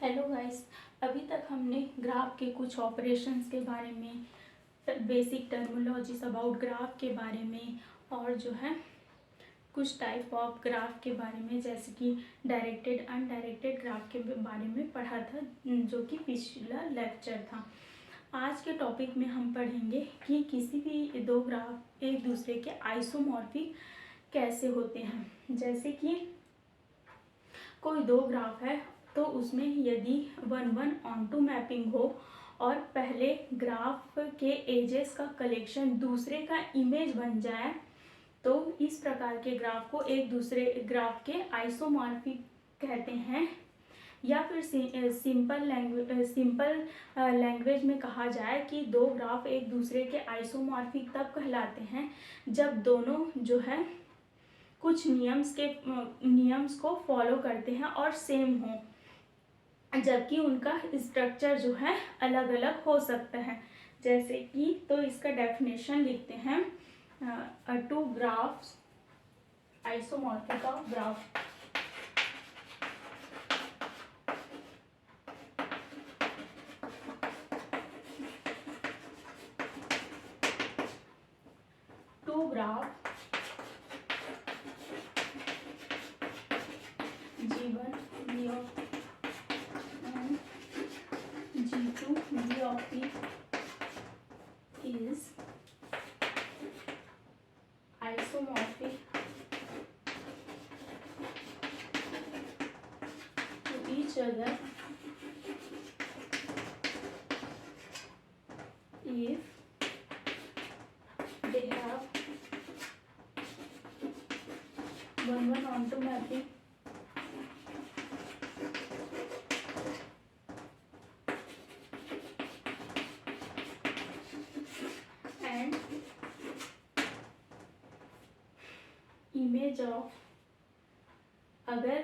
Hello guys. अभी तक हमने ग्राफ के कुछ ऑपरेशंस के बारे में, बेसिक टर्मिनोलॉजीज अबाउट ग्राफ के बारे में और जो है कुछ टाइप ऑफ ग्राफ के बारे में, जैसे कि डायरेक्टेड अनडायरेक्टेड ग्राफ के बारे में पढ़ा था, जो कि पिछला लेक्चर था। आज के टॉपिक में हम पढ़ेंगे कि किसी भी दो ग्राफ एक दूसरे के आइसोमॉर्फिक कैसे होते हैं। जैसे कि कोई दो ग्राफ है तो उसमें यदि 1:1 मैपिंग हो और पहले ग्राफ के एजेस का कलेक्शन दूसरे का इमेज बन जाए तो इस प्रकार के ग्राफ को एक दूसरे ग्राफ के आइसोमॉर्फिक कहते हैं। या फिर सिंपल लैंग्वेज में कहा जाए कि दो ग्राफ एक दूसरे के आइसोमॉर्फिक तब कहलाते हैं जब दोनों जो है कुछ नियम्स को फॉलो करते हैं और सेम हो, जबकि उनका स्ट्रक्चर जो है अलग अलग हो सकता है। जैसे कि तो इसका डेफिनेशन लिखते हैं, two graphs isomorphic of graph. Two graph G1 V of and G2 V of P is isomorphic to each other if they have 1:1 mapping and image of, अगर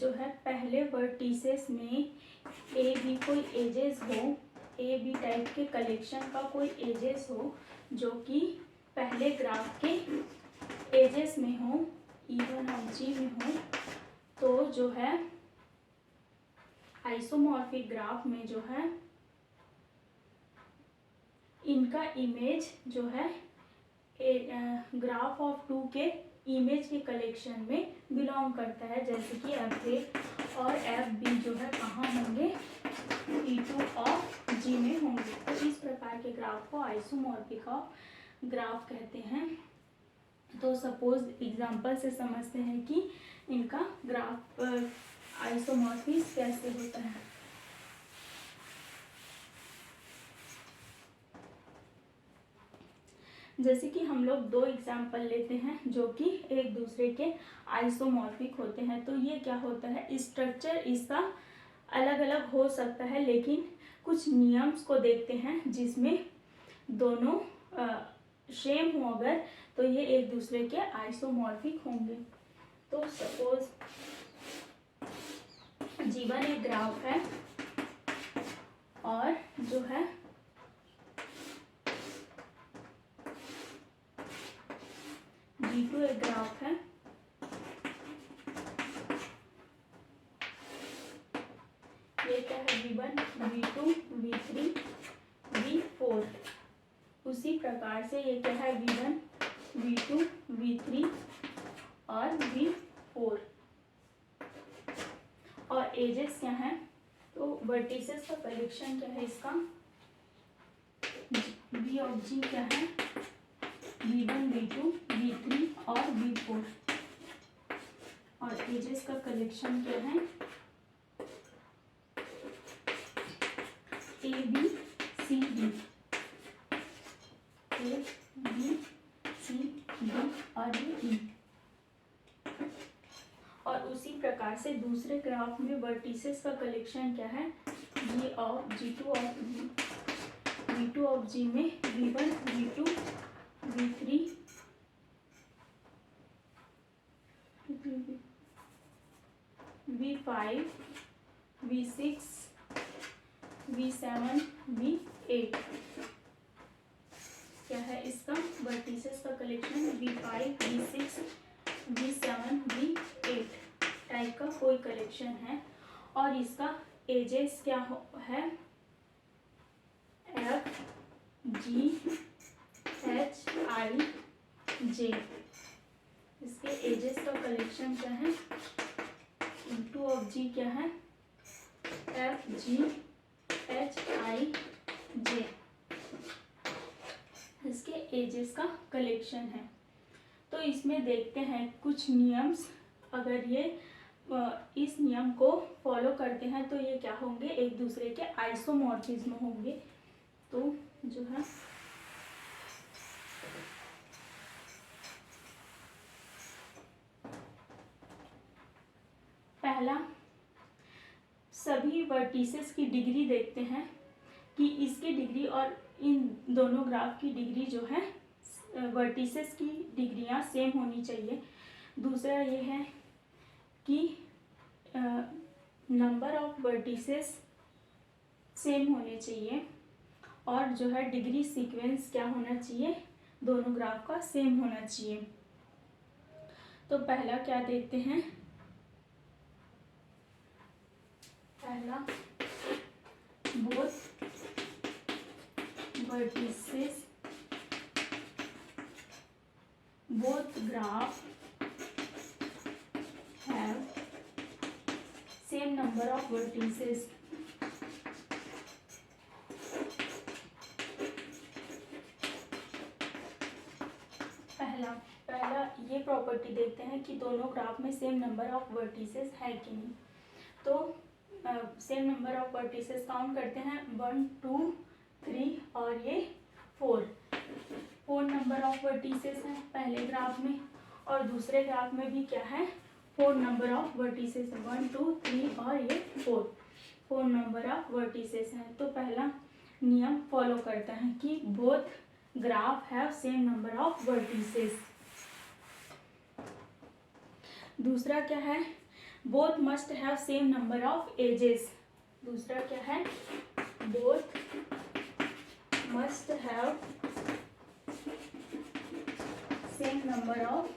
जो है पहले वर्टिसेस में ए बी कोई edges हो, A B type के collection का कोई एजेस हो जो कि पहले ग्राफ के एजेस में हो, E1 और G में हो, तो जो है आइसोमॉर्फिक ग्राफ में जो है इनका इमेज जो है ग्राफ ऑफ टू के इमेज के कलेक्शन में बिलोंग करता है। जैसे कि F और FB जो है कहाँ होंगे, E2 और G में होंगे। तो इस प्रकार के ग्राफ को आइसोमॉर्फिक ऑफ ग्राफ कहते हैं। तो सपोज एग्जांपल से समझते हैं कि इनका ग्राफ आइसोमॉर्फिक कैसे होता है। जैसे कि हम लोग दो एग्जाम्पल लेते हैं जो कि एक दूसरे के आइसोमॉर्फिक होते हैं। तो ये क्या होता है, स्ट्रक्चर इसका अलग अलग हो सकता है लेकिन कुछ नियम्स को देखते हैं जिसमें दोनों सेम हो अगर, तो ये एक दूसरे के आइसोमॉर्फिक होंगे। तो सपोज G1 एक ग्राफ है और जो है G2 एक ग्राफ है। ये क्या है, V1 V2 V3 V4। उसी प्रकार से ये क्या है, V1 V2 V3 और V4। और एजेस क्या है, तो वर्टिसेस का कलेक्शन क्या है इसका, V ऑफ G क्या है, V1 V2 V3 और V4। और एजेस का कलेक्शन क्या है, A B C D, A B C D और E। और उसी प्रकार से दूसरे ग्राफ में वर्टिसेस का कलेक्शन क्या है, G ऑफ G2 और V2 ऑफ G में V1 V2 V3 V5 V6 V7 V8। क्या है इसका वर्टिसेस का collection, V5 V6 V7 V8 type का कोई कलेक्शन है। और इसका एजेस क्या है, एफ जी एच आई जे। इसके एजेस का कलेक्शन क्या है, इंटू ऑफ जी क्या है, एफ जी एच आई जे। इसके एजेस का कलेक्शन है। तो इसमें देखते हैं कुछ नियम्स, अगर ये इस नियम को फॉलो करते हैं तो ये क्या होंगे, एक दूसरे के आइसोमॉर्फिज्म होंगे। तो जो है पहला, सभी वर्टिसेस की डिग्री देखते हैं कि इसकी डिग्री और इन दोनों ग्राफ की डिग्री जो है, वर्टिसेस की डिग्रियां सेम होनी चाहिए। दूसरा ये है कि नंबर ऑफ वर्टिसेस सेम होने चाहिए, और जो है डिग्री सीक्वेंस क्या होना चाहिए, दोनों ग्राफ का सेम होना चाहिए। तो पहला क्या देखते हैं, पहला both vertices, both graph have same number of vertices. पहला ये प्रॉपर्टी देखते हैं कि दोनों ग्राफ में सेम नंबर ऑफ वर्टिसेस है कि नहीं। तो same number of vertices count करते हैं, 1 2 3 और ये 4 नंबर ऑफ वर्टिसेस हैं पहले ग्राफ में, और दूसरे ग्राफ में भी क्या है, 4 नंबर ऑफ वर्टिसेस है, 1 2 3 और ये 4 नंबर ऑफ वर्टिसेस हैं। तो पहला नियम फॉलो करता है कि both graph have same number of vertices. दूसरा क्या है, both must have same number of edges. दूसरा क्या है, both must have same number of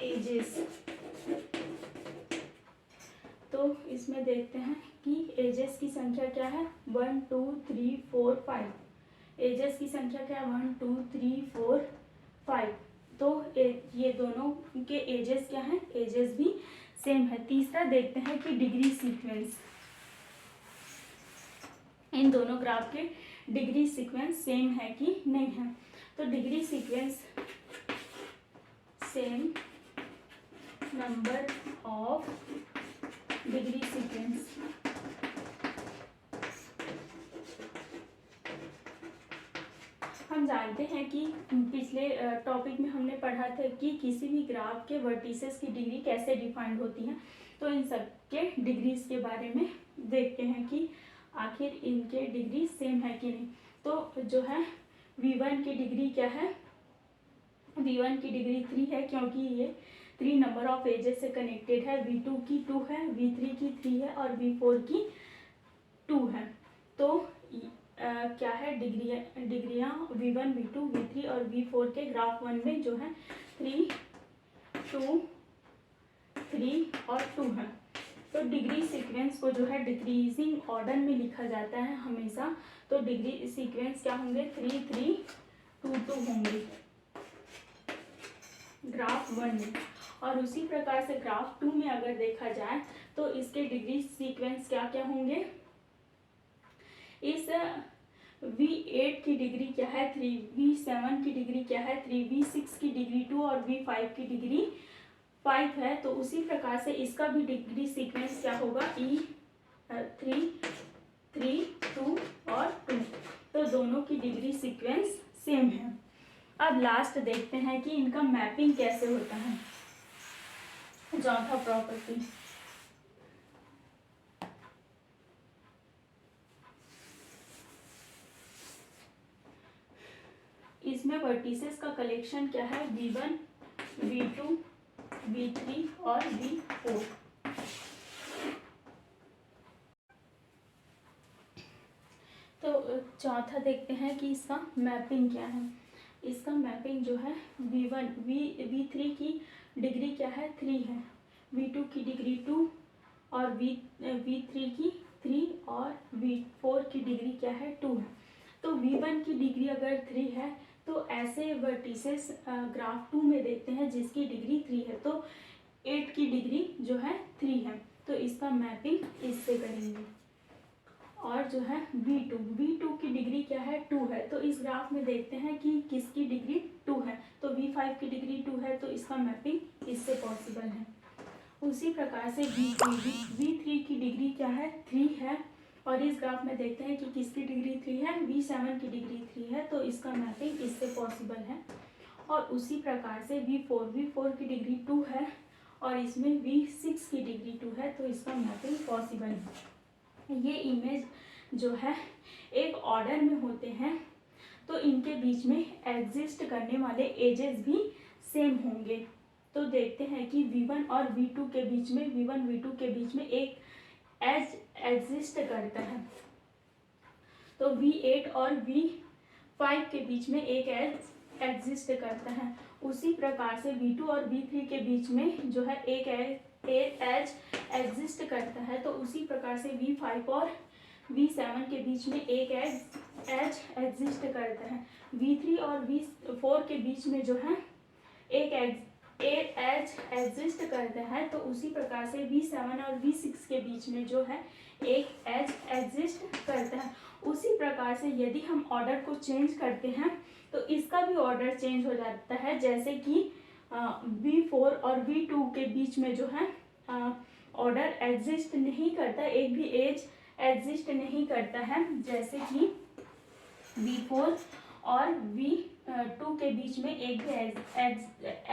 edges. तो इसमें देखते हैं कि एजेस की संख्या क्या है, 1 2 3 4 5। एजेस की संख्या क्या है, 1 2 3 4 5। तो ये दोनों के एजेस क्या हैं, एजेस भी सेम है। तीसरा देखते हैं कि डिग्री सीक्वेंस, इन दोनों ग्राफ के डिग्री सीक्वेंस सेम है कि नहीं है। तो degree sequence same number of degree sequence. हम जानते हैं कि पिछले टॉपिक में हमने पढ़ा था कि किसी भी ग्राफ के वर्टिसेस की डिग्री कैसे डिफाइंड होती है। तो इन सब के डिग्रीज के बारे में देखते हैं कि आखिर इनके डिग्री सेम है कि नहीं। तो जो है V1 की डिग्री क्या है, V1 की डिग्री 3 है, क्योंकि ये 3 नंबर ऑफ एजेस से कनेक्टेड है। V2 की 2 है, V3 की 3 है और V4 की 2 है। तो क्या है, डिग्रियाँ V1 V2 V3 और V4 के ग्राफ 1 में जो है 3 2 3 और 2 है। तो डिग्री सीक्वेंस को जो है डिक्रीजिंग ऑर्डर में लिखा जाता है हमेशा। तो डिग्री सीक्वेंस क्या होंगे, 3 3 2 2 होंगे ग्राफ 1 में। और उसी प्रकार से ग्राफ 2 में अगर देखा जाए तो इसके डिग्री सीक्वेंस क्या क्या होंगे, इस V8 की डिग्री क्या है 3, V7 की डिग्री क्या है 3, V6 की डिग्री 2 और V5 की डिग्री 5 है। तो उसी प्रकार से इसका भी डिग्री सीक्वेंस क्या होगा, E3 3 2 और 2। तो दोनों की डिग्री सीक्वेंस सेम है। अब लास्ट देखते हैं कि इनका मैपिंग कैसे होता है। चौथा प्रॉपर्टी, इसमें वर्टिसेस का कलेक्शन क्या है, V1 V2 V3 और V4। तो चौथा देखते हैं कि इसका मैपिंग क्या है। इसका मैपिंग जो है V3 की डिग्री क्या है 3 है, V2 की डिग्री 2, और V3 की 3 और V4 की डिग्री क्या है 2 है। तो V1 की डिग्री अगर 3 है तो ऐसे वर्टिसेस ग्राफ 2 में देखते हैं जिसकी डिग्री 3 है, तो 8 की डिग्री जो है 3 है, तो इसका मैपिंग इससे करेंगे। और जो है V2 की डिग्री क्या है 2 है, तो इस ग्राफ में देखते हैं कि किसकी डिग्री 2 है, तो V5 की डिग्री 2 है, तो इसका मैपिंग इससे पॉसिबल है। उसी प्रकार से V3 की डिग्री क्या है 3 है, और इस ग्राफ में देखते हैं कि किसकी डिग्री 3 है, V7 की डिग्री 3 है, तो इसका मैपिंग इससे पॉसिबल है। और उसी प्रकार से V4 की डिग्री 2 है और इसमें V6 की डिग्री 2 है, तो इसका मैपिंग पॉसिबल है। ये इमेज जो है एक ऑर्डर में होते हैं, तो इनके बीच में एग्जिस्ट करने वाले एजेस भी सेम होंगे। तो देखते हैं कि V1 और V2 के बीच में V1 V2 के बीच में एक एज एग्जिस्ट करता है, तो V8 और V5 के बीच में एक एज एग्जिस्ट करता है। उसी प्रकार से V2 और V3 के बीच में जो है एक एज एग्जिस्ट करता है, तो उसी प्रकार से V5 और V7 के बीच में एक एज एग्जिस्ट करता है। V3 और V4 के बीच में जो है एक एज एग्जिस्ट करता है, तो उसी प्रकार से V7 और V6 के बीच में जो है एक एज एग्जिस्ट करता है। उसी प्रकार से यदि हम ऑर्डर को चेंज करते हैं तो इसका भी ऑर्डर चेंज हो जाता है, जैसे कि V4 और V2 के बीच में जो है ऑर्डर एग्जिस्ट नहीं करता, एक भी एज एग्जिस्ट नहीं करता है, जैसे कि V4 और V2 के बीच में एक भी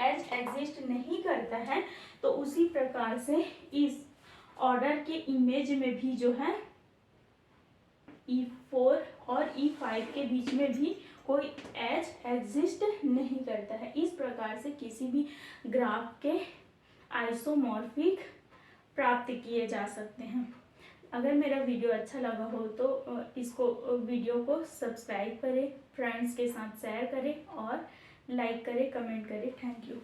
एज एग्जिस्ट नहीं करता है। तो उसी प्रकार से इस ऑर्डर के इमेज में भी जो है E4 और E5 के बीच में भी कोई एज एग्जिस्ट नहीं करता है। इस प्रकार से किसी भी ग्राफ के आइसोमॉर्फिक प्राप्त किए जा सकते हैं। अगर मेरा वीडियो अच्छा लगा हो तो इसको वीडियो को सब्सक्राइब करें, फ्रेंड्स के साथ शेयर करें और लाइक करें, कमेंट करें। Thank you.